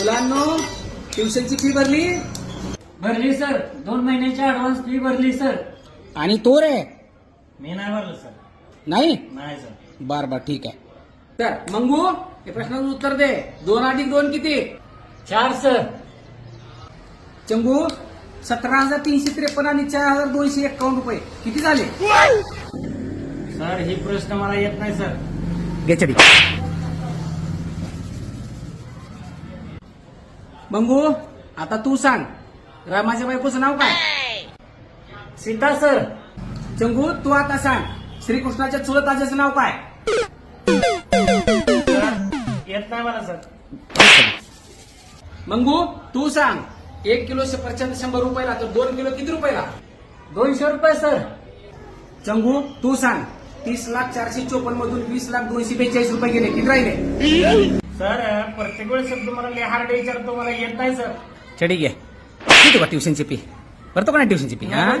मुलांनो, ट्युशनची फी भरली? भरली सर. 2 महिन्याची ऍडव्हान्स फी भरली सर. आणि तो रे? मी नाही भरलं सर. नाही? नाही सर. बर ठीक आहे. तर मंगू, या प्रश्नाचं उत्तर दे. 2 अधिक 2 किती? 4 सर. चंगू, 17,353 आणि 4,251 रुपये किती झाले? सर ही प्रश्न मला येत नाही सर. घे मंगू, आता तू सांग, रामाच्या बायकोचं नाव काय? सीता सर. चंगू, तू आता सांग, श्रीकृष्णाच्या चुलत आजीचं नाव काय? येत नाही मला सर. मंगू, तू सांग, 1 किलो सफरचंद 100 रुपयाला, तर 2 किलो किती रुपयाला? 200 रुपये सर. चंगू, तू सांग, 30,454 मधून 20,242 रुपये गेले, किती राहिले? सर प्रत्येक वेळेस शब्द मला लय हार्ड विचारतो, मला येत नाही सर. ठीक आहे, किती का ट्युशनची फी भरतो का नाही ट्युशनची फी? हा